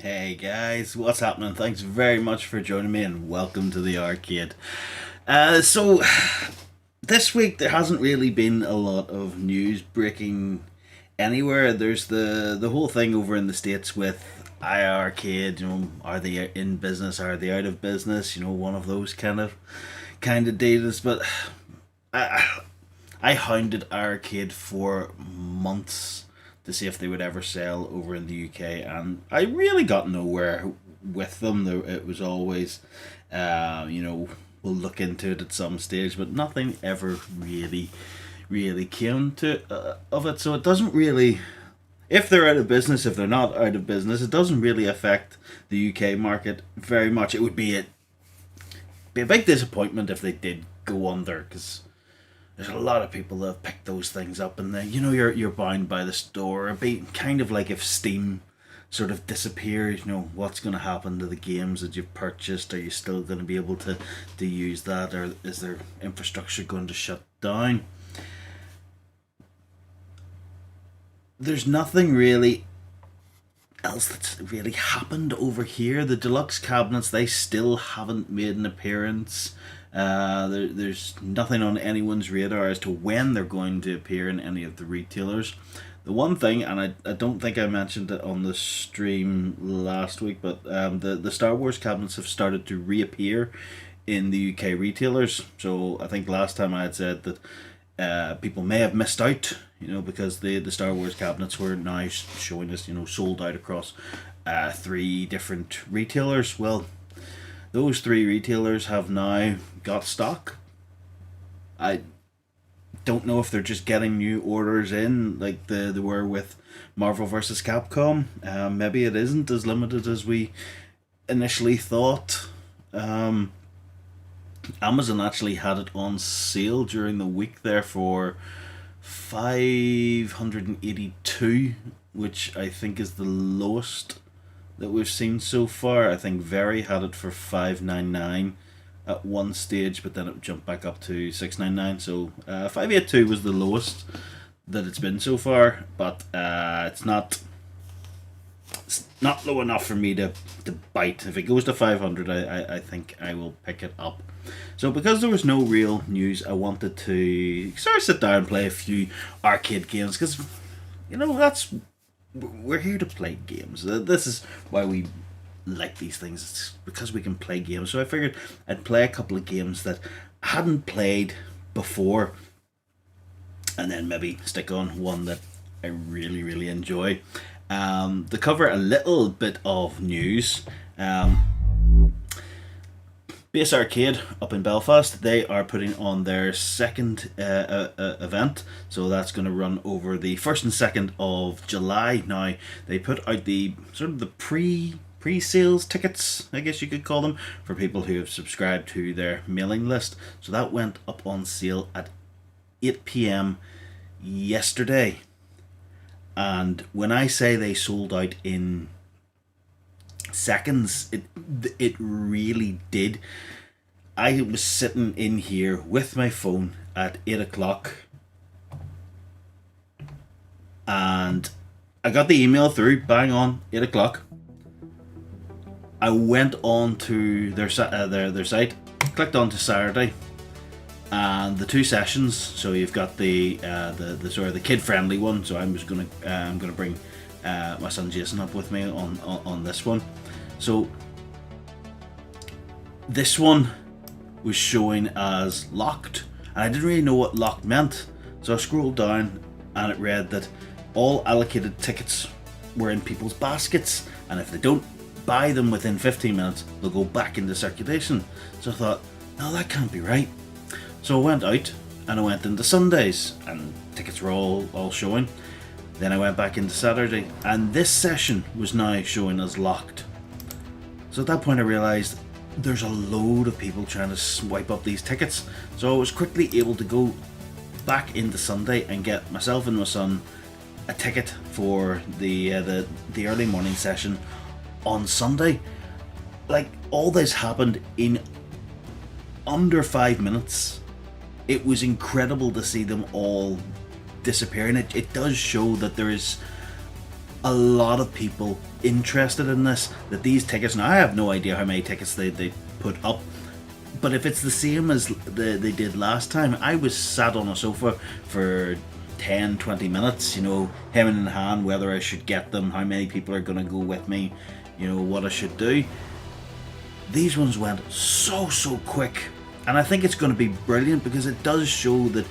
Hey guys, what's happening? Thanks very much for joining me and welcome to the arcade. So, this week there hasn't really been a lot of news breaking anywhere. There's the whole thing over in the States with iArcade, are they in business, are they out of business, one of those kind of deals. But I, I hounded Arcade for months to see if they would ever sell over in the UK, and I really got nowhere with them. It was always, we'll look into it at some stage, but nothing ever really came to of it. So it doesn't really, if they're out of business, if they're not out of business, it doesn't really affect the UK market very much. It would be a big disappointment if they did go under, because there's a lot of people that have picked those things up, and then you're bound by the store. It'd be kind of like if Steam sort of disappears. What's going to happen to the games that you've purchased? Are you still going to be able to use that, or is their infrastructure going to shut down? There's nothing really else that's really happened over here. The deluxe cabinets, they still haven't made an appearance. There's nothing on anyone's radar as to when they're going to appear in any of the retailers. The one thing, and I don't think I mentioned it on the stream last week, but the Star Wars cabinets have started to reappear in the UK retailers. So I think last time I had said that people may have missed out, because the Star Wars cabinets were now showing us, sold out across three different retailers. Well, those three retailers have now got stock. I don't know if they're just getting new orders in like they were with Marvel vs. Capcom. Maybe it isn't as limited as we initially thought. Amazon actually had it on sale during the week there for 582, which I think is the lowest that we've seen so far. I think Very had it for 599 at one stage, but then it jumped back up to 699. So 582 was the lowest that it's been so far, but it's not low enough for me to bite. If it goes to 500, I think I will pick it up. So because there was no real news, I wanted to sort of sit down and play a few arcade games, because that's, we're here to play games. This is why we like these things. It's because we can play games. So I figured I'd play a couple of games that I hadn't played before, and then maybe stick on one that I really enjoy. To cover a little bit of news, Base Arcade up in Belfast, they are putting on their second event, so that's going to run over the 1st and 2nd of July. Now, they put out the sort of the pre-sales tickets, I guess you could call them, for people who have subscribed to their mailing list. So that went up on sale at 8 p.m. yesterday. And when I say they sold out in seconds, it really did. I was sitting in here with my phone at 8 o'clock and I got the email through bang on 8 o'clock. I went on to their site, clicked on to Saturday, and the two sessions. So you've got the sort of the kid friendly one. So I'm gonna bring my son Jason up with me on this one. So this one was showing as locked, and I didn't really know what locked meant. So I scrolled down, and it read that all allocated tickets were in people's baskets, and if they don't buy them within 15 minutes, they'll go back into circulation. So I thought, no, that can't be right. So I went out and I went into Sundays, and tickets were all showing. Then I went back into Saturday, and this session was now showing as locked. So at that point I realised there's a load of people trying to swipe up these tickets. So I was quickly able to go back into Sunday and get myself and my son a ticket for the early morning session on Sunday. Like, all this happened in under 5 minutes. It was incredible to see them all disappear, and it does show that there is a lot of people interested in this, that these tickets, now I have no idea how many tickets they put up, but if it's the same as they did last time, I was sat on a sofa for 10-20 minutes, hemming in hand whether I should get them, how many people are going to go with me, what I should do. These ones went so quick, and I think it's going to be brilliant because it does show that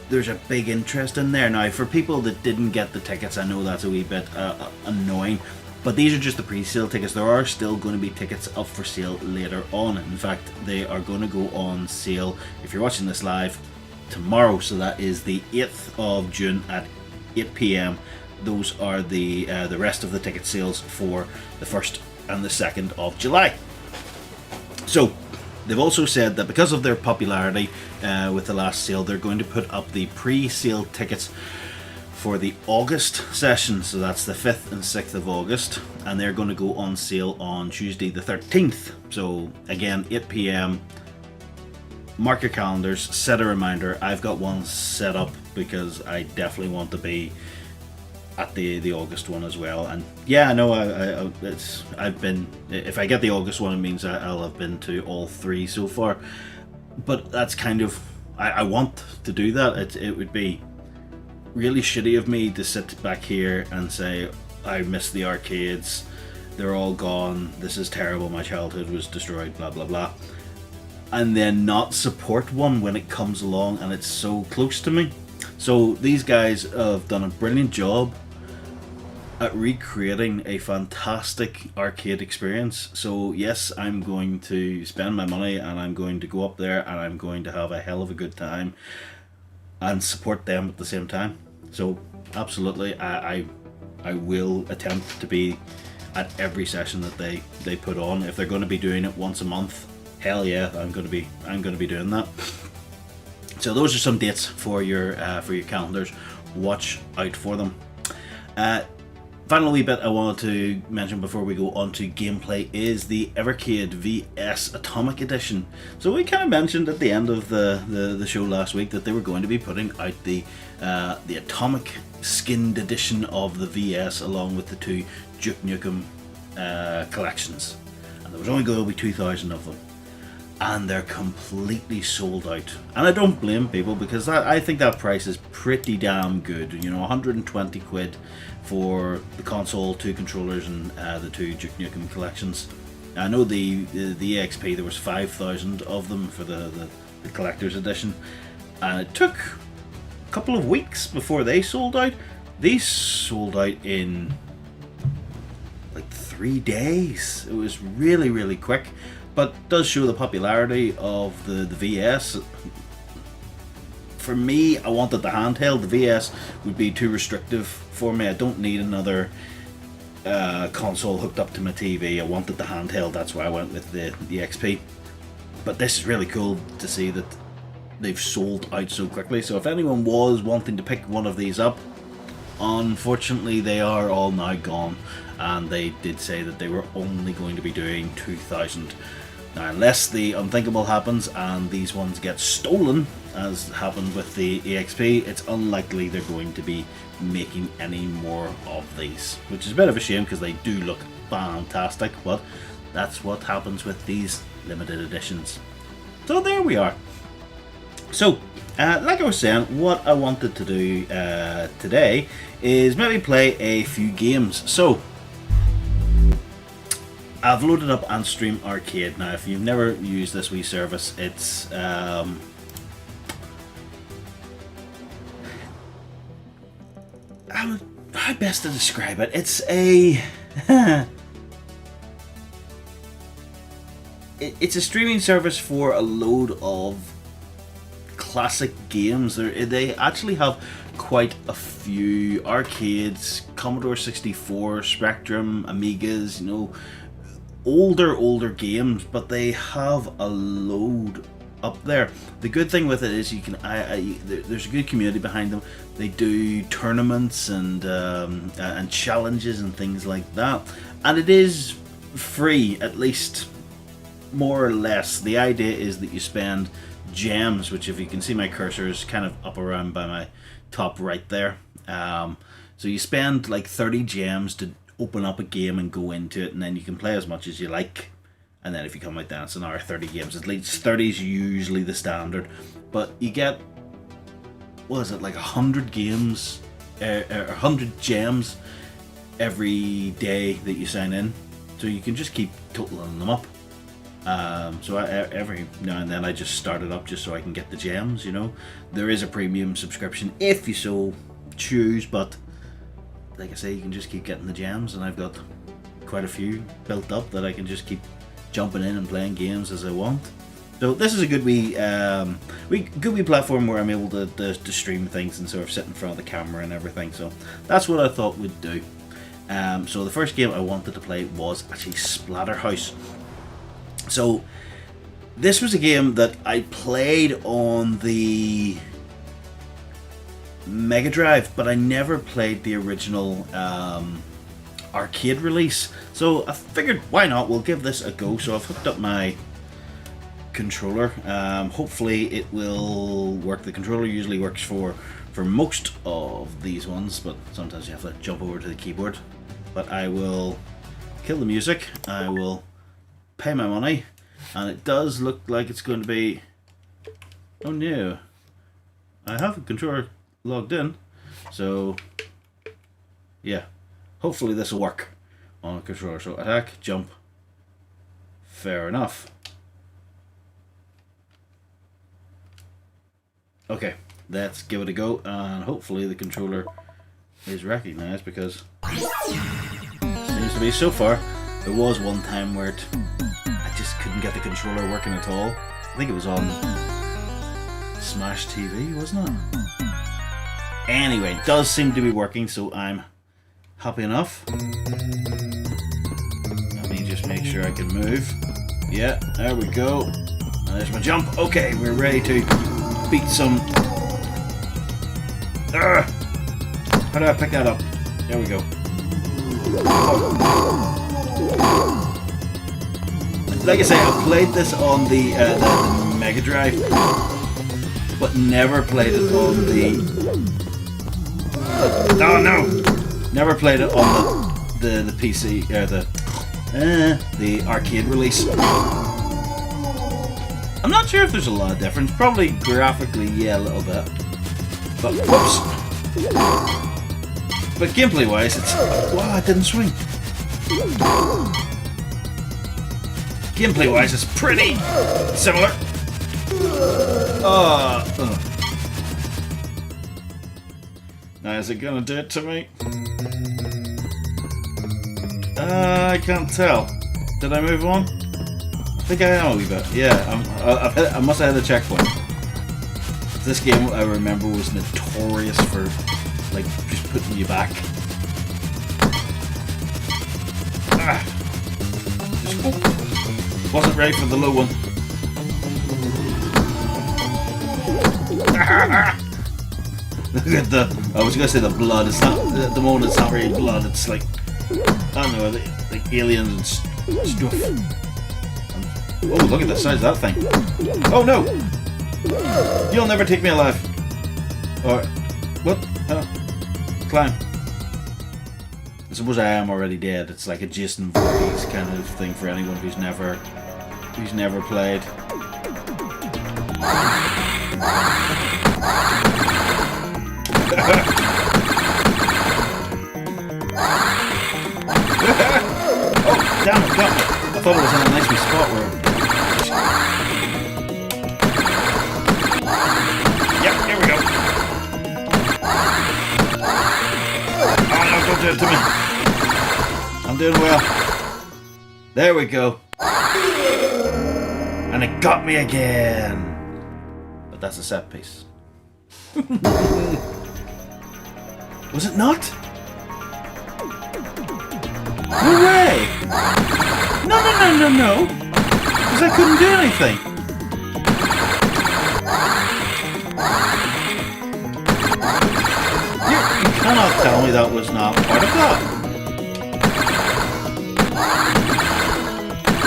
there's a big interest in there. Now, for people that didn't get the tickets, I know that's a wee bit annoying, but these are just the pre-sale tickets. There are still going to be tickets up for sale later on. In fact, they are going to go on sale, if you're watching this live, tomorrow. So that is the 8th of June at 8 p.m. Those are the rest of the ticket sales for the 1st and the 2nd of July. So they've also said that because of their popularity with the last sale, they're going to put up the pre-sale tickets for the August session. So that's the 5th and 6th of August, and they're going to go on sale on Tuesday the 13th. So again, 8 p.m. Mark your calendars, set a reminder. I've got one set up because I definitely want to be at the August one as well. And yeah, I know I've been, if I get the August one, it means I'll have been to all three so far, but that's kind of, I want to do that. It would be really shitty of me to sit back here and say I miss the arcades, they're all gone, this is terrible, my childhood was destroyed, blah blah blah, and then not support one when it comes along and it's so close to me. So these guys have done a brilliant job at recreating a fantastic arcade experience. So yes, I'm going to spend my money and I'm going to go up there and I'm going to have a hell of a good time and support them at the same time. So absolutely, I will attempt to be at every session that they put on. If they're going to be doing it once a month, hell yeah, I'm going to be doing that. So those are some dates for your calendars. Watch out for them. Final wee bit I wanted to mention before we go on to gameplay is the Evercade VS Atomic Edition. So we kind of mentioned at the end of the show last week that they were going to be putting out the Atomic skinned edition of the VS along with the two Duke Nukem collections, and there was only going to be 2,000 of them, and they're completely sold out. And I don't blame people, because I think that price is pretty damn good. 120 quid for the console, two controllers, and the two Duke Nukem collections. I know the EXP, there was 5,000 of them for the collector's edition, and it took a couple of weeks before they sold out. These sold out in like 3 days. It was really, really quick, but does show the popularity of the VS. For me, I wanted the handheld. The VS would be too restrictive for me. I don't need another console hooked up to my TV. I wanted the handheld, that's why I went with the XP. But this is really cool to see that they've sold out so quickly. So if anyone was wanting to pick one of these up, unfortunately they are all now gone, and they did say that they were only going to be doing 2,000. Now, unless the unthinkable happens and these ones get stolen as happened with the EXP, it's unlikely they're going to be making any more of these, which is a bit of a shame because they do look fantastic, but that's what happens with these limited editions. So there we are. So, like I was saying, what I wanted to do today is maybe play a few games. So, I've loaded up Antstream Arcade. Now, if you've never used this wee service, it's how best to describe it? It's a it's a streaming service for a load of classic games. They actually have quite a few arcades, Commodore 64, Spectrum, Amigas, you know, older games, but they have a load up there. The good thing with it is you can there's a good community behind them. They do tournaments and challenges and things like that, and it is free, at least more or less. The idea is that you spend gems, which, if you can see my cursor, is kind of up around by my top right there. So you spend like 30 gems to open up a game and go into it, and then you can play as much as you like. And then if you come like that, it's another 30 games. At least 30 is usually the standard, but you get, what is it, like 100 games, 100 gems every day that you sign in. So you can just keep totaling them up. So every now and then I just start it up just so I can get the gems, you know. There is a premium subscription if you so choose, but like I say, you can just keep getting the gems, and I've got quite a few built up that I can just keep jumping in and playing games as I want. So this is a good wee platform where I'm able to stream things and sort of sit in front of the camera and everything. So that's what I thought we'd do. So the first game I wanted to play was actually Splatterhouse. So this was a game that I played on the Mega Drive, but I never played the original arcade release. So I figured, why not? We'll give this a go. So I've hooked up my controller. Hopefully it will work. The controller usually works for most of these ones, but sometimes you have to jump over to the keyboard. But I will kill the music. I will pay my money, and it does look like it's going to be, oh no, I have a controller logged in, so yeah, hopefully this will work on a controller. So attack, jump, fair enough. Okay, let's give it a go, and hopefully the controller is recognized, because it seems to be so far. There was one time where I just couldn't get the controller working at all. I think it was on Smash TV, wasn't it? Anyway, it does seem to be working, so I'm happy enough. Let me just make sure I can move. Yeah, there we go. And there's my jump. Okay, we're ready to beat some... How do I pick that up? There we go. Like I say, I played this on the Mega Drive, but never played it on the... Oh no! Never played it on the PC, or the arcade release. I'm not sure if there's a lot of difference. Probably graphically, yeah, a little bit. But whoops! But gameplay wise, it's... Wow, it didn't swing. Gameplay wise, it's pretty similar. Now, is it gonna do it to me? I can't tell. Did I move on? I think I am a wee bit. Yeah, I must have had a checkpoint. This game, I remember, was notorious for, like, just putting you back. Wasn't ready for the low one. Look at the... I was going to say the blood. It's not... At the moment, it's not really blood. It's like... I don't know, like aliens and stuff. Oh, look at the size of that thing. Oh, no! You'll never take me alive. Or what? Climb. I suppose I am already dead. It's like a Jason Voorhees kind of thing for anyone who's never played. Oh, damn it, got me. I thought it was in a nice wee spot where... Yep, here we go. Oh no, don't do it to me. I'm doing well. There we go. And it got me again. But that's a set piece. Was it not? No way! No! Because I couldn't do anything. You cannot tell me that was not part of that.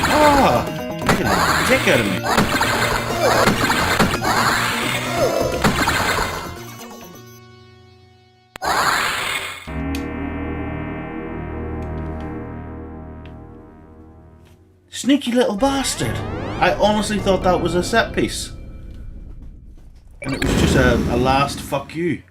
Ah! You're gonna take out of me. Sneaky little bastard! I honestly thought that was a set piece. And it was just a last fuck you.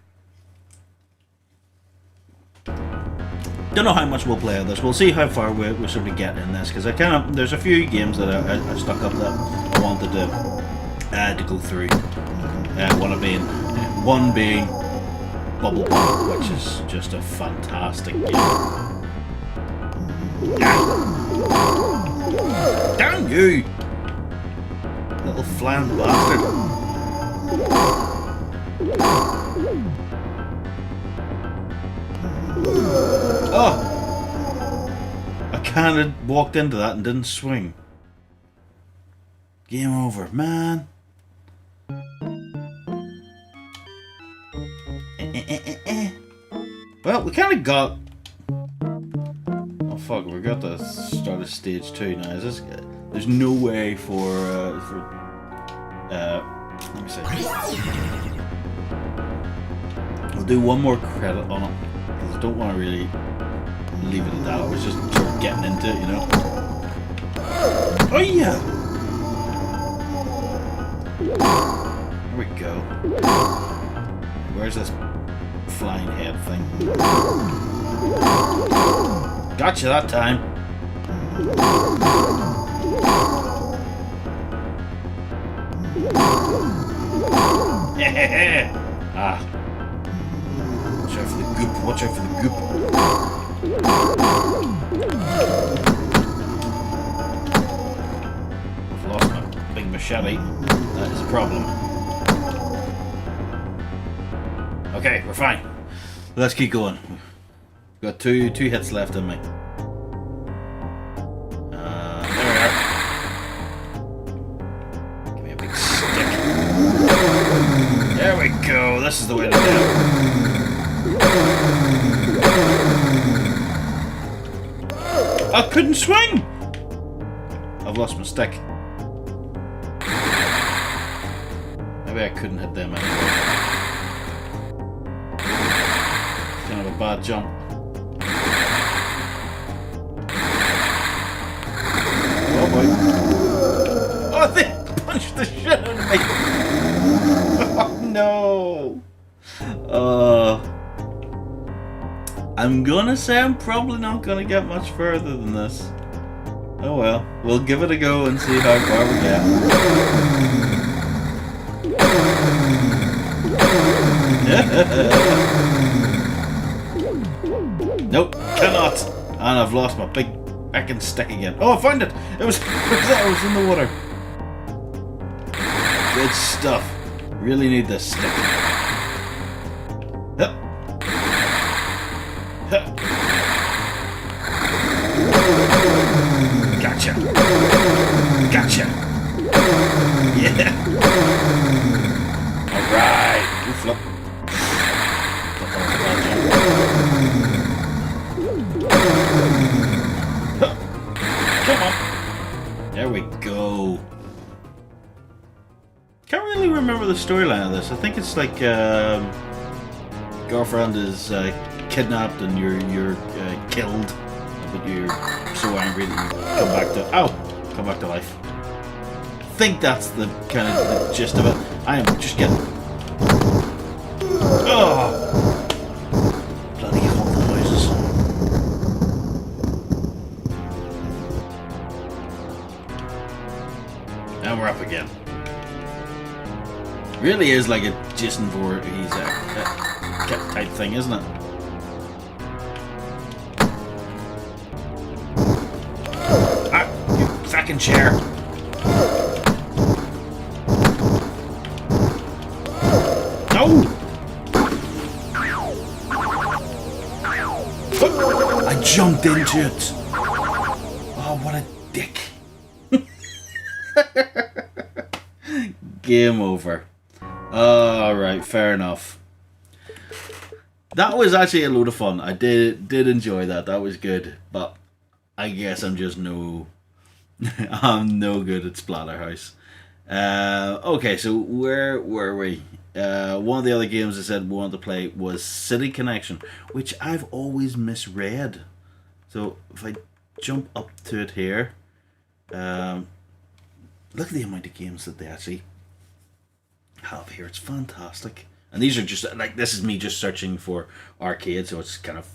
Don't know how much we'll play of this. We'll see how far we sort of get in this, because there's a few games that I stuck up that I wanted to go through. One being Bubble Bobble, which is just a fantastic game. Damn you! Little flan bastard. Oh! I kinda walked into that and didn't swing. Game over, man. Well, we kinda got... Oh fuck, we got the start of stage 2 now. Is this... There's no way for let me see. We'll do one more credit on it, because I don't want to really leave it at that. I was just sort of getting into it, you know. Oh yeah! There we go. Where's this flying head thing? Gotcha that time. Ah. Watch out for the goop, watch out for the goop. I've lost my big machete. That is a problem. Okay, we're fine. Let's keep going. We've got two hits left in me. There we go, this is the way to do it. I couldn't swing! I've lost my stick. Maybe I couldn't hit them anyway. Kind of a bad jump. Oh boy. Oh, they punched the shit out of me! Oh no! I'm gonna say I'm probably not gonna get much further than this. Oh well, we'll give it a go and see how far we get. Nope, cannot! And I've lost my big hacking stick again. Oh, I found it! It was in the water. Good stuff. Really need this stick. Hup. Hup. Gotcha. Gotcha. Yeah. Alright. You flip. Come on. There we go. Can't really remember the storyline of this. I think it's like girlfriend is kidnapped and you're killed, but you're so angry that you come back to life. I think that's the kind of the gist of it. I am just getting bloody awful noises. And we're up again. Really is like a Jason Voorhees type thing, isn't it? Ah, you fucking chair! No! I jumped into it. Oh, what a dick! Game over. Alright, fair enough. That was actually a load of fun. I did enjoy that. That was good. But I guess I'm just I'm no good at Splatterhouse. Okay, so where were we? One of the other games I said we wanted to play was City Connection, which I've always misread. So if I jump up to it here, look at the amount of games that they actually have here. It's fantastic. And these are just like, this is me just searching for arcade, so it's kind of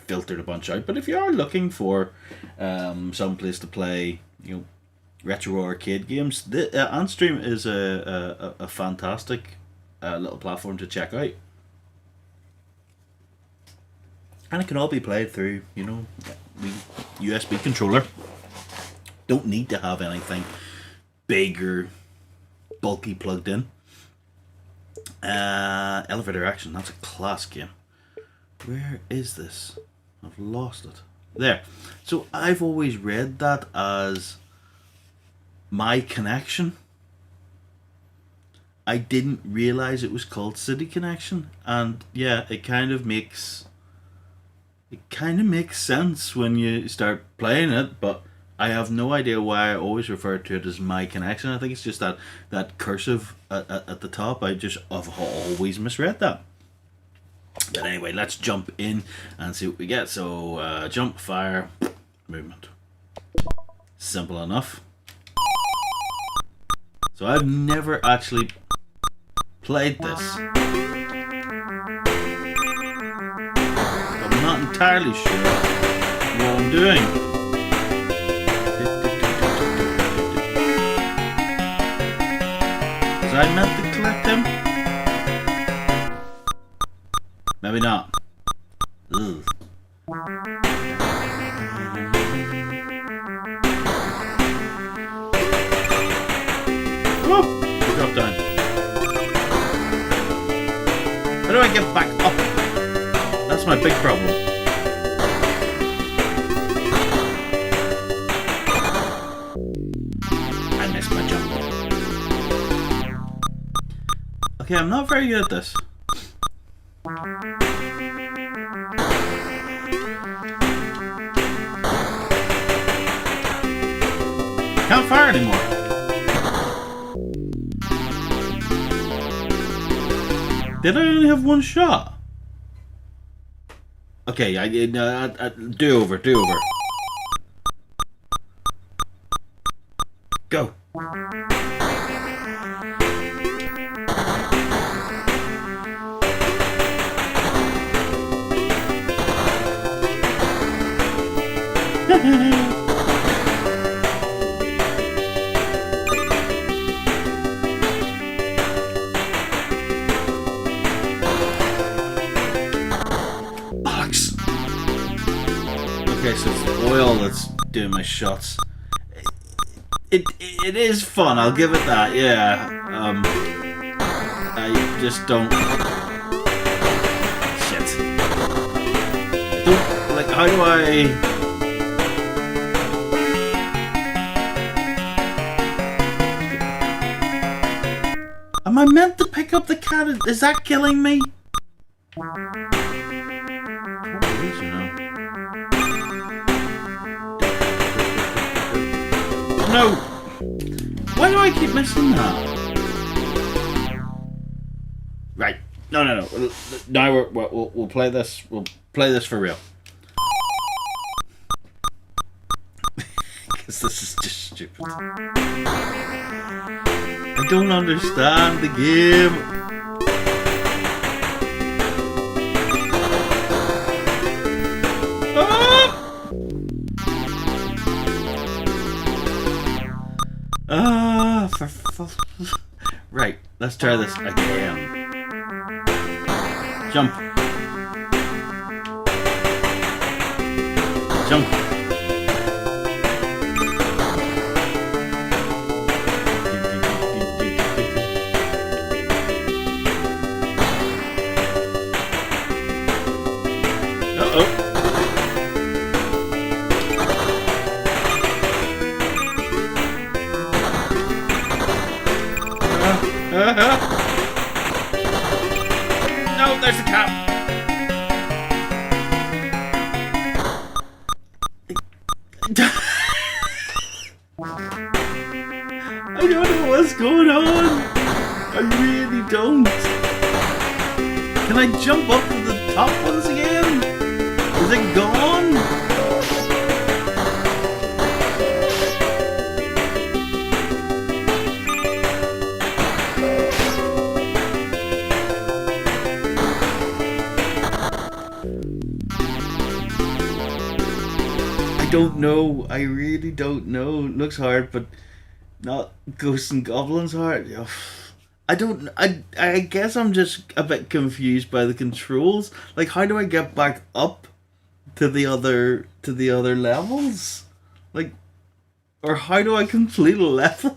filtered a bunch out. But if you are looking for some place to play, retro arcade games, the Antstream is a fantastic little platform to check out. And it can all be played through, the USB controller. Don't need to have anything big or bulky plugged in. Elevator Action, that's a class game. Where is this? I've lost it. There. So I've always read that as My Connection. I didn't realize it was called City Connection, and yeah, it kind of makes sense when you start playing it, but I have no idea why I always refer to it as My Connection. I think it's just that cursive at the top. I've always misread that. But anyway, let's jump in and see what we get. So jump, fire, movement. Simple enough. So I've never actually played this. I'm not entirely sure what I'm doing. Was I meant to collect him? Maybe not. Ugh. Oh, drop down. How do I get back up? That's my big problem. I missed my jump. Okay, I'm not very good at this. Can't fire anymore. Did I only have one shot? Okay, do over. Go. Okay, so it's the oil that's doing my shots. It is fun, I'll give it that, yeah. I just don't... Shit. I don't... Like, how do I... Am I meant to pick up the cat? Is that killing me? No! Why do I keep missing that? No, no, no. Now we'll play this. We'll play this for real. Because this is just stupid. I don't understand the game. Right, let's try this again. Jump. Jump. Uh-oh. No, there's the cap. I don't know what's going on. I really don't. Can I jump up to the top once again? Is it gone? I don't know. I really don't know. It looks hard, but not Ghosts and Goblins hard. Ugh. I don't. I guess I'm just a bit confused by the controls. Like, how do I get back up to the other levels? Like, or how do I complete a level?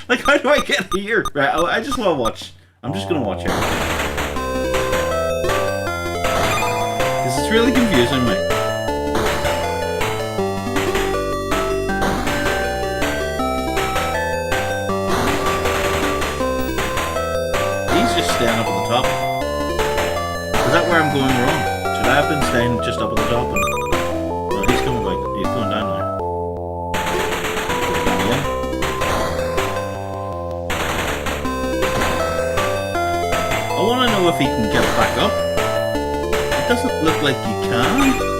Like, how do I get here? Right. I just want to watch. I'm just gonna watch it. This is really confusing me. Staying up at the top. Is that where I'm going wrong? Should I have been staying just up at the top? And... well, he's coming back. He's going down now. Again. I want to know if he can get back up. It doesn't look like he can.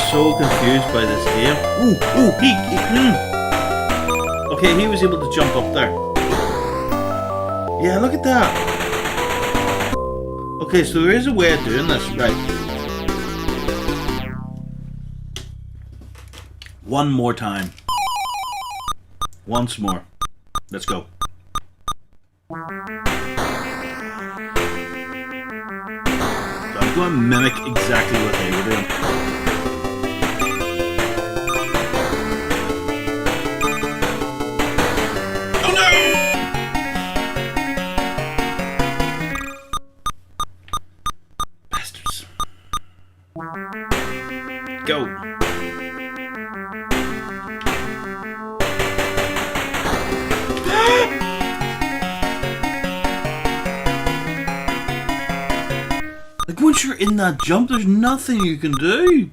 So confused by this game. Ooh, Okay, he was able to jump up there. Yeah, look at that. Okay, so there is a way of doing this, right? One more time. Once more. Let's go. So I'm going to mimic exactly what they were doing. Go. Like, once you're in that jump, there's nothing you can do.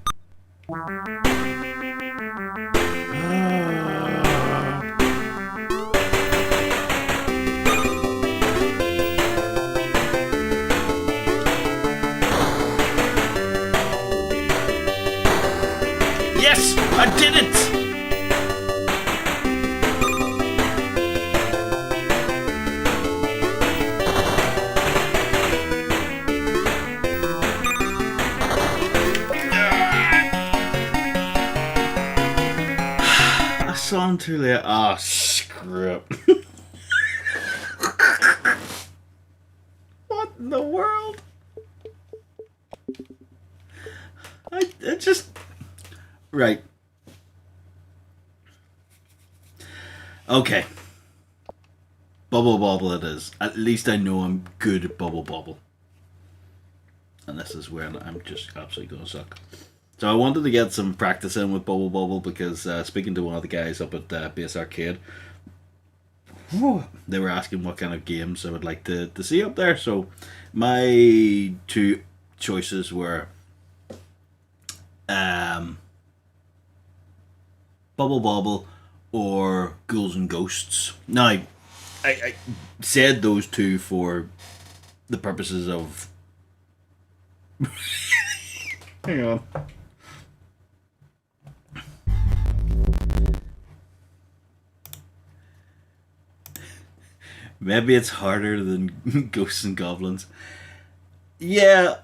Yes, I did it! I saw him too late. Ah, screw it. What in the world? I just... Right. Okay. Bubble Bobble it is. At least I know I'm good at Bubble Bobble. And this is where I'm just absolutely going to suck. So I wanted to get some practice in with Bubble Bobble because speaking to one of the guys up at Base Arcade, they were asking what kind of games I would like to see up there. So my two choices were Bubble Bobble or Ghouls and Ghosts. Now, I said those two for the purposes of. Hang on. Maybe it's harder than Ghosts and Goblins. Yeah,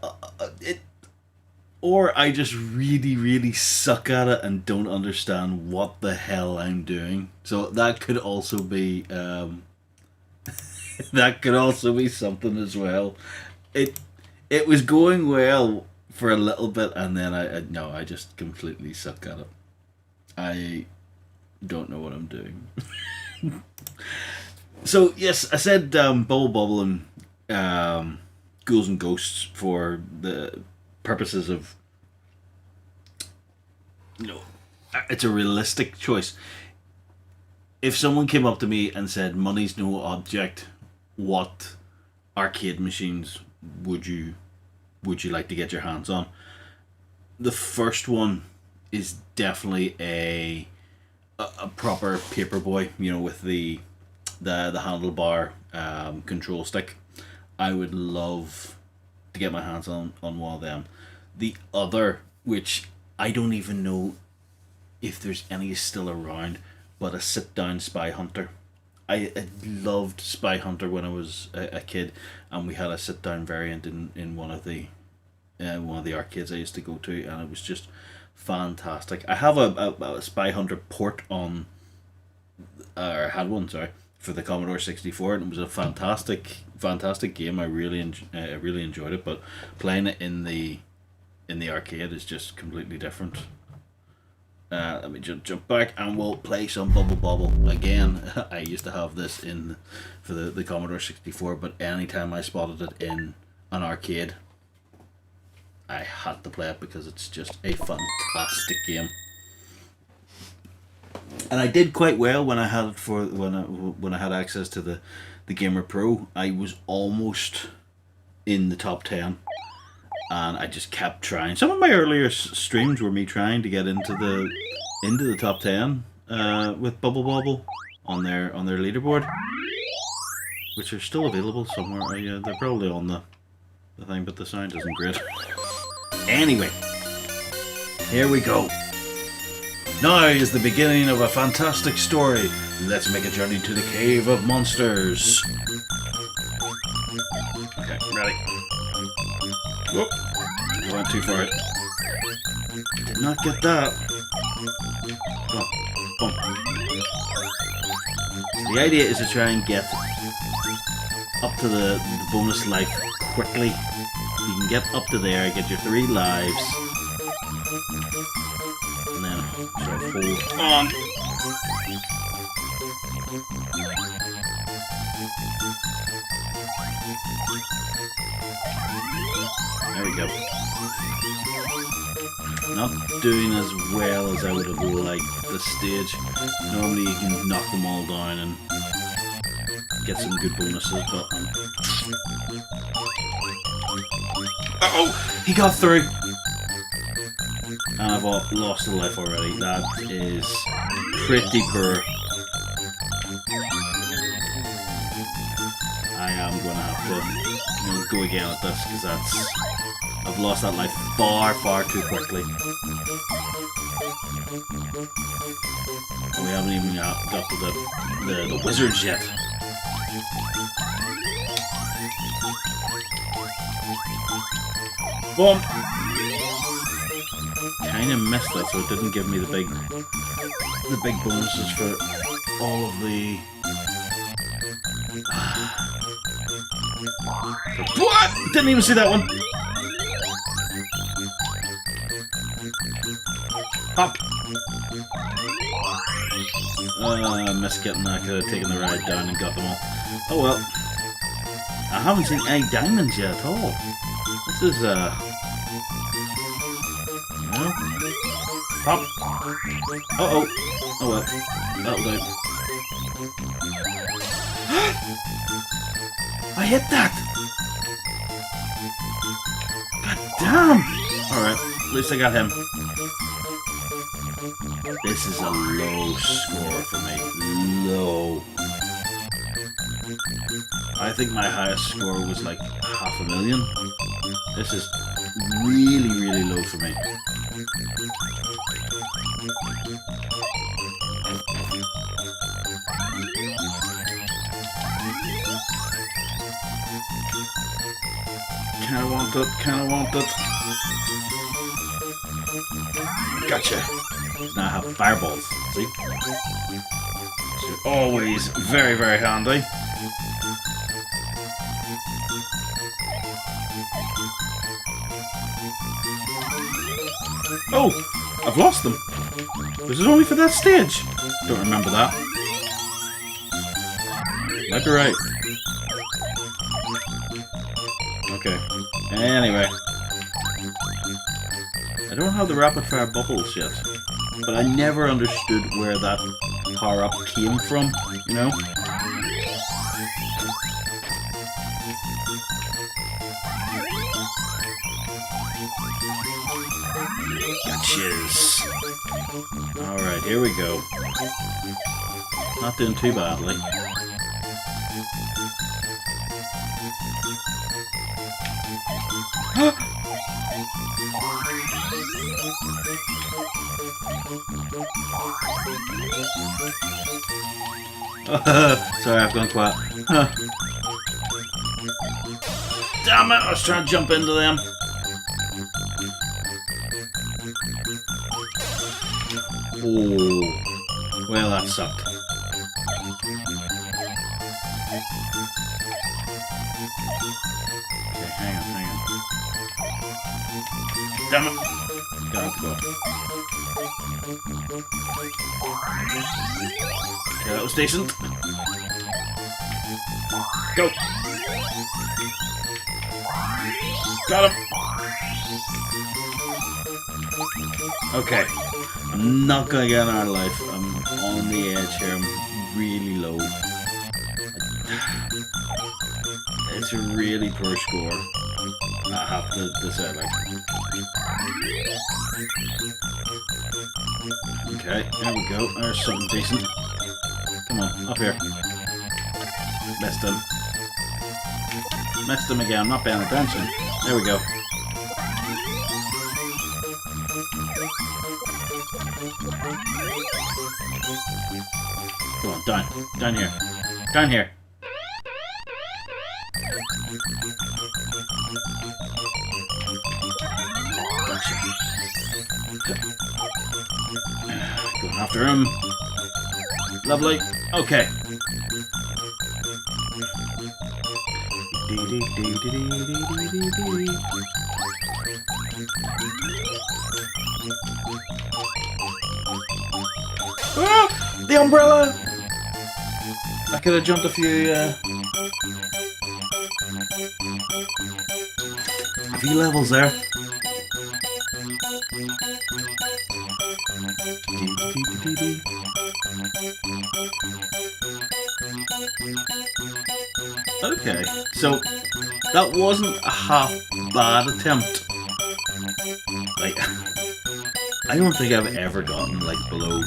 or I just really, really suck at it and don't understand what the hell I'm doing. So that could also be that could also be something as well. It it was going well for a little bit, and then I just completely suck at it. I don't know what I'm doing. So yes, I said Bubble Bobble and Ghouls and Ghosts for the purposes of, you know, it's a realistic choice. If someone came up to me and said money's no object, what arcade machines would you like to get your hands on? The first one is definitely a proper Paperboy, you know, with the handlebar control stick. I would love to get my hands on one of them. The other, which I don't even know if there's any still around, but a sit down Spy Hunter. I loved Spy Hunter when I was a kid, and we had a sit down variant in one of the arcades I used to go to, and it was just fantastic. I have a Spy Hunter port on, or had one, sorry, for the Commodore 64, and it was a fantastic game. I really enjoyed it, but playing it in the arcade is just completely different. Let me jump back and we'll play some Bubble Bobble again. I used to have this for the Commodore 64, but anytime I spotted it in an arcade, I had to play it because it's just a fantastic game. And I did quite well when I had it when I had access to the Gamer Pro. I was almost in the top 10, and I just kept trying. Some of my earlier streams were me trying to get into the top 10 with Bubble Bobble on their leaderboard, which are still available somewhere. They're probably on the thing, but the sound isn't great. Anyway, here we go. Now is the beginning of a fantastic story. Let's make a journey to the Cave of Monsters. Okay, ready. Whoop. I went too far. Did not get that. Oh, boom. The idea is to try and get up to the bonus life quickly. You can get up to there, get your 3 lives. And then sort of hold on. There we go. Not doing as well as I would have liked this stage. Normally you can knock them all down and get some good bonuses, but uh-oh! He got through! And I've lost a life already. That is pretty poor. I am going to have to go again at this, because I've lost that life far too quickly. And we haven't even got to the wizards yet. Boom! Kinda missed that, so it didn't give me the big bonuses for all of the... What? Didn't even see that one! Hop! I missed getting that. I could have taken the ride down and got them all. Oh well. I haven't seen any diamonds yet at all. This is, no? Pop! Uh-oh. Oh well. That'll do. I hit that! God damn! Alright, at least I got him. This is a low score for me. Low. I think my highest score was like 500,000. This is really, really low for me. Kinda want it, kinda want it. Gotcha. Now I have fireballs, see? So always very, very handy. Oh! I've lost them! This is only for that stage! Don't remember that. Might be right. Okay. Anyway. I don't have the rapid fire bubbles yet. But I never understood where that power up came from, you know? Gotchas. Alright, here we go. Not doing too badly. Sorry, I've gone quiet. Damn it, I was trying to jump into them. Oh, well, that sucked. Okay, hang on. Damn it! Got to go. Okay, that was decent. Go! Got him! Okay. I'm not gonna get out of life. I'm on the edge here. I'm really low. It's a really poor score. I have to say, like. Okay, there we go. There's something decent. Come on, up here. Missed him. Missed him again. I'm not paying attention. There we go. Come on, down. Down here. Down here. Gotcha. Going after him. Lovely. Okay. Ah, the umbrella! I could have jumped a few levels there. Okay, so that wasn't a half bad attempt. Like, I don't think I've ever gotten like below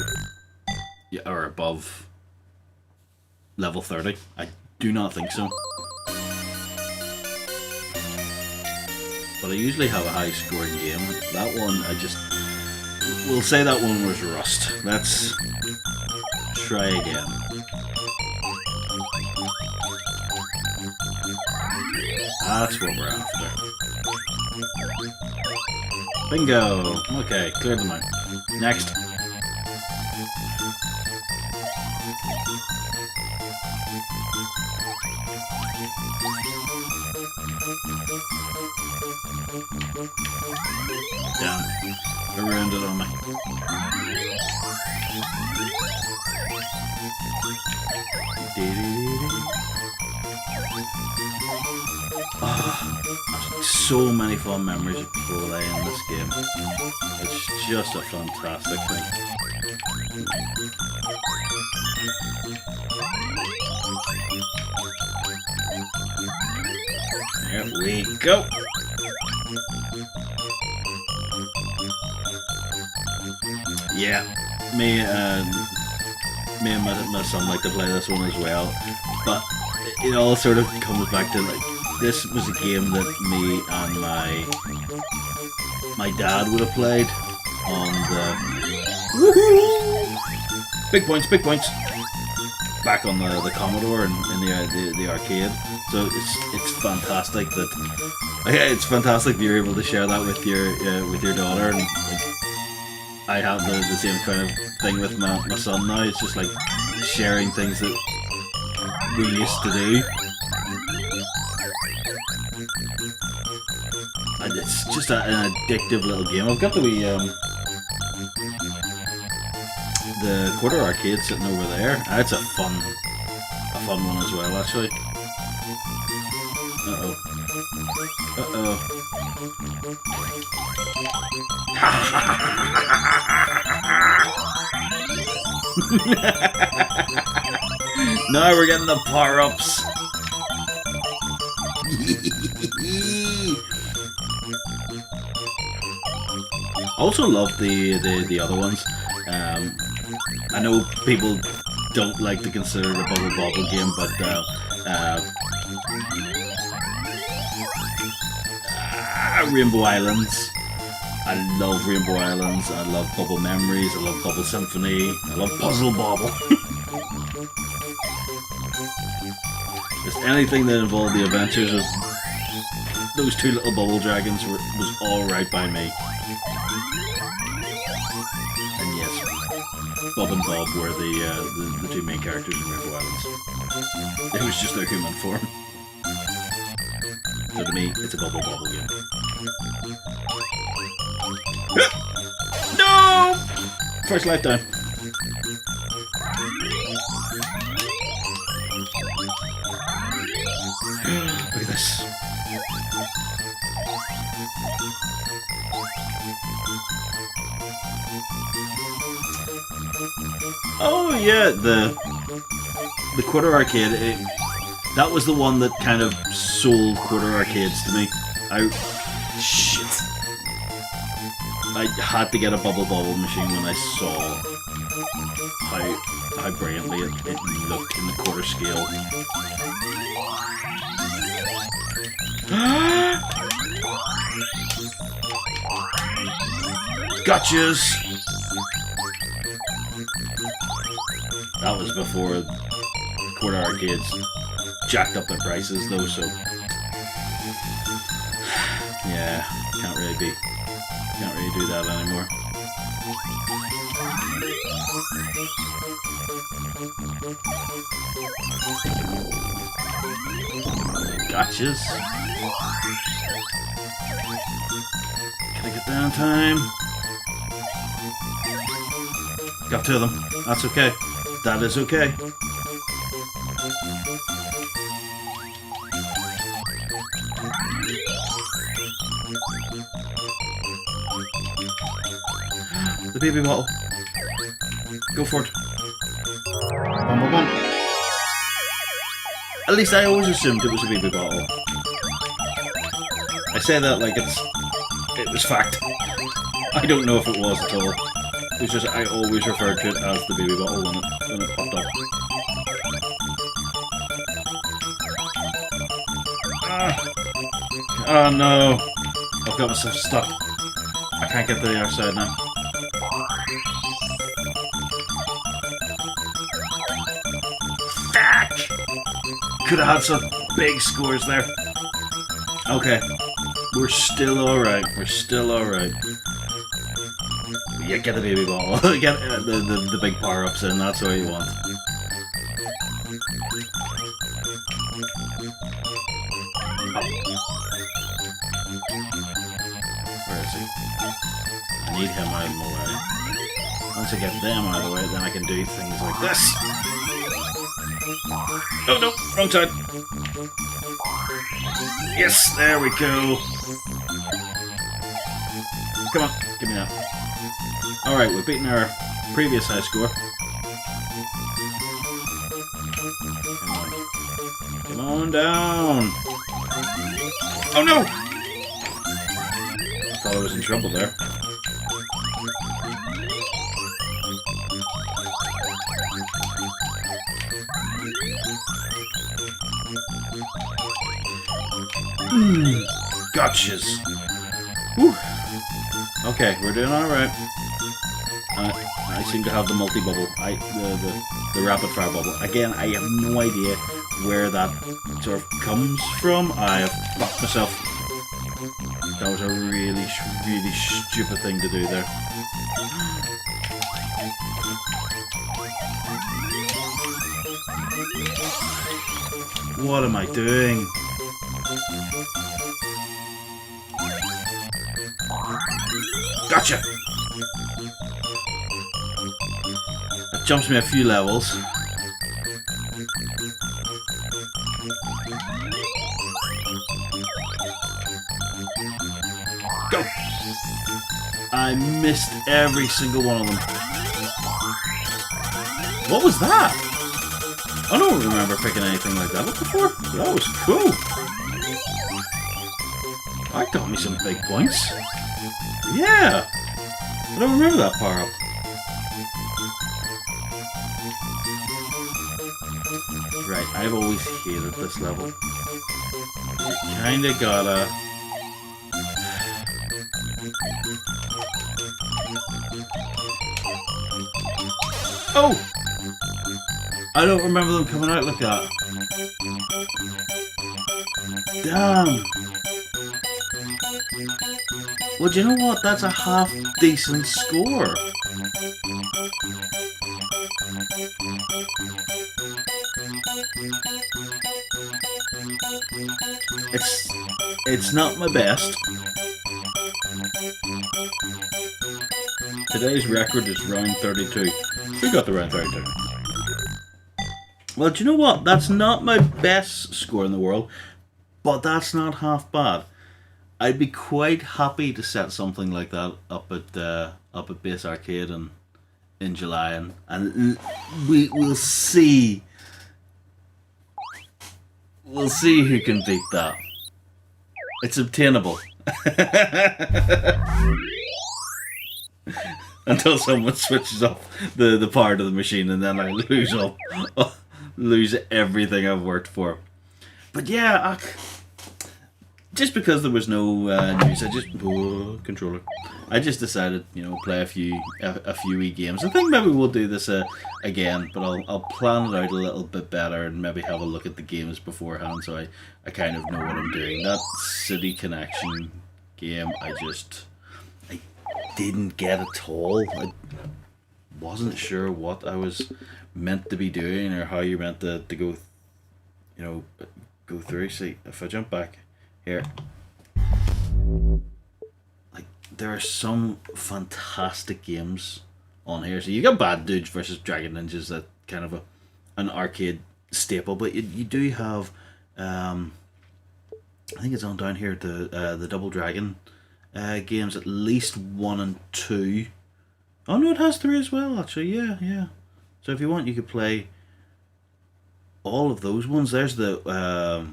or above level 30. I do not think so. But I usually have a high scoring game. That one, we'll say that one was rust. Let's try again. That's what we're after. Bingo! Okay, cleared them out. Next. Damn. They ruined it on me. Oh, so many fun memories of playing this game. It's just a fantastic thing. There we go. Yeah, me and my son like to play this one as well, but it all sort of comes back to like this was a game that me and my dad would have played on the big points back on the Commodore and in the arcade. So it's fantastic that it's fantastic that you're able to share that with your daughter, and like, I have the same kind of thing with my son now. It's just like sharing things that we used to do. And it's just an addictive little game. I've got the quarter arcade sitting over there. It's a fun one as well, actually. Uh-oh. Uh-oh. Now we're getting the power-ups. I also love the other ones. I know people don't like to consider it a Bubble Bobble game, but Rainbow Islands. I love Rainbow Islands. I love Bubble Memories. I love Bubble Symphony. I love Puzzle Bobble. Just anything that involved the adventures of those two little bubble dragons was all right by me. And yes, Bob and Bob were the two main characters in Rainbow Islands. It was just their human form. So to me, it's a Bubble Bobble game. No! First lifetime. Look at this. Oh yeah, the quarter arcade. That was the one that kind of sold quarter arcades to me. I had to get a Bubble Bobble machine when I saw how brilliantly it looked in the quarter scale. Gotchas! That was before quarter arcades jacked up their prices though, so yeah, can't really do that anymore. Gotchas. Can I get down time? Got two of them. That's okay. That is okay. The baby bottle. Go for it. Bum, bum, bum. At least I always assumed it was a baby bottle. I say that like it was fact. I don't know if it was at all. It was just I always referred to it as the baby bottle when it popped up. Oh no! I've got myself stuck. I can't get to the other side now. Could have had some big scores there. Okay. We're still alright. We're still alright. Yeah, get the baby bottle. Get the big power-ups in. That's what you want. Where is he? I need him out of the way. Once I get them out of the way, then I can do things like this. Oh no, wrong side. Yes, there we go. Come on, give me that. Alright, we've beaten our previous high score. Come on down. Oh no! I thought I was in trouble there. Gotchas. Whew. Okay, we're doing alright. I seem to have the multi-bubble. The rapid fire bubble. Again, I have no idea where that sort of comes from. I have fucked myself. That was a really, really stupid thing to do there. What am I doing? Gotcha! That jumps me a few levels. Go! I missed every single one of them. What was that? I don't remember picking anything like that up before. That was cool. That got me some big points. Yeah! I don't remember that power up. Right, I've always hated this level. You kinda gotta... Oh! I don't remember them coming out like that. Damn! Well, do you know what? That's a half decent score. It's not my best. Today's record is round 32. We got the round 32. Well, do you know what? That's not my best score in the world, but that's not half bad. I'd be quite happy to set something like that up at Base Arcade in July, and we'll see. We'll see who can beat that. It's obtainable. Until someone switches off the part of the machine, and then I lose everything I've worked for. But yeah, just because there was no news, controller. I just decided, play a few wee games. I think maybe we'll do this again, but I'll plan it out a little bit better and maybe have a look at the games beforehand, so I kind of know what I'm doing. That City Connection game, I didn't get at all. I wasn't sure what I was meant to be doing or how you're meant to go, go through. See, if I jump back here, like, there are some fantastic games on here. So you got Bad Dudes versus Dragon Ninjas, that kind of an arcade staple, but you do have, I think it's on down here, the Double Dragon games, at least 1 and 2. Oh no, it has 3 as well, actually. Yeah. So if you want, you could play all of those ones. There's there's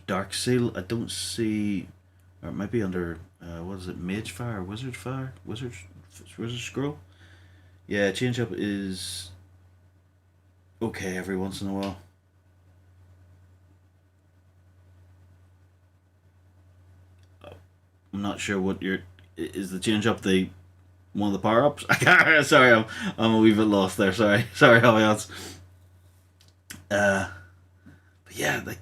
Dark Seal. I don't see, or it might be under what is it? Mage Fire, Wizard Fire, Wizard Scroll. Yeah, Change Up is okay every once in a while. I'm not sure what is the Change Up one of the power ups. Sorry, I'm a wee bit lost there. Sorry, Alliance. But yeah, like,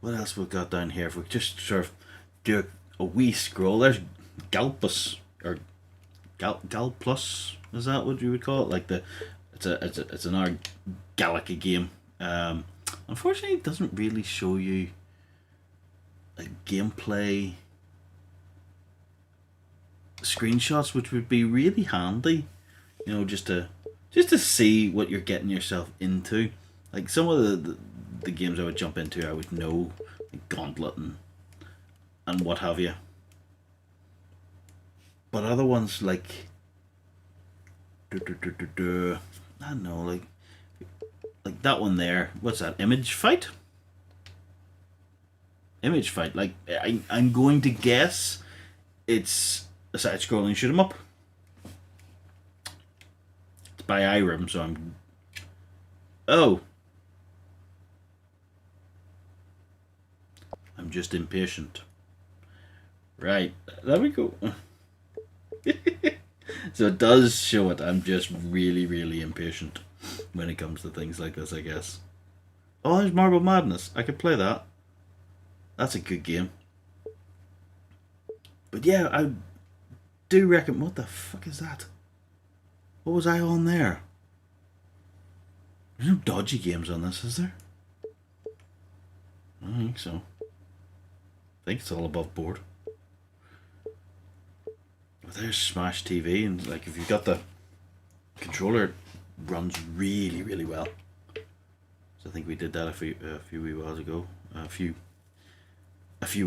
what else we've got down here? If we just sort of do a wee scroll, there's Galpus or Galplus. Is that what you would call it? Like it's another Galaga game. Unfortunately, it doesn't really show you gameplay screenshots, which would be really handy, just to see what you're getting yourself into. Like some of the games I would jump into, I would know, like Gauntlet and what have you. But other ones like I don't know, like that one there. What's that? Image Fight. Like, I'm going to guess it's a side-scrolling shoot 'em up. by Irem, so I'm... Oh! I'm just impatient. Right, there we go. So it does show it. I'm just really, really impatient when it comes to things like this, I guess. Oh, there's Marble Madness. I could play that. That's a good game. But yeah, I do reckon... What the fuck is that? What was I on there? There's no dodgy games on this, is there? I don't think so. I think it's all above board. But there's Smash TV, and like if you've got the controller, it runs really, really well. So I think we did that a few wee whiles ago, a few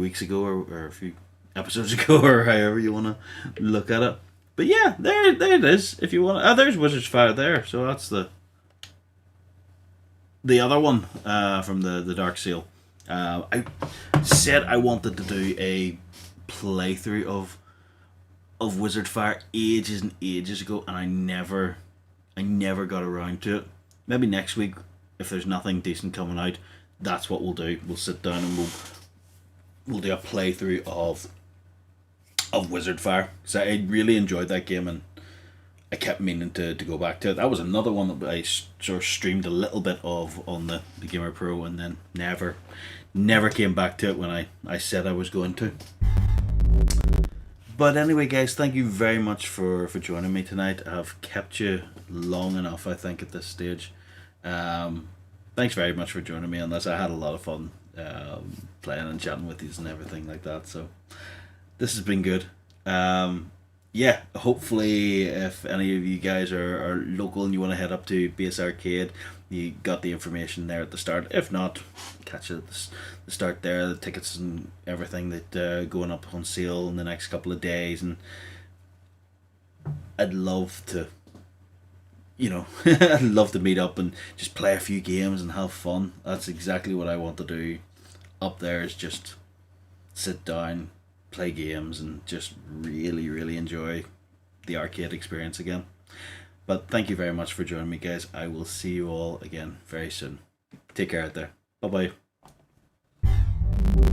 weeks ago, or a few episodes ago, or however you want to look at it. But yeah, there it is. If you want, there's Wizard's Fire there. So that's the other one from the Dark Seal. I said I wanted to do a playthrough of Wizard Fire ages and ages ago, and I never got around to it. Maybe next week, if there's nothing decent coming out, that's what we'll do. We'll sit down and we'll do a playthrough of Wizard Fire. So I really enjoyed that game, and I kept meaning to go back to it. That was another one that I sort of streamed a little bit of on the Gamer Pro, and then never came back to it when I said I was going to. But anyway, guys, thank you very much for joining me tonight. I've kept you long enough, I think, at this stage. Thanks very much for joining me on this. I had a lot of fun playing and chatting with you and everything like that. So this has been good. Yeah, hopefully if any of you guys are local and you want to head up to Base Arcade, you got the information there at the start. If not, catch it at the start there. The tickets and everything that going up on sale in the next couple of days, and I'd love to, I'd love to meet up and just play a few games and have fun. That's exactly what I want to do up there, is just sit down, play games, and just really, really enjoy the arcade experience again. But thank you very much for joining me, guys. I will see you all again very soon. Take care out there. Bye bye.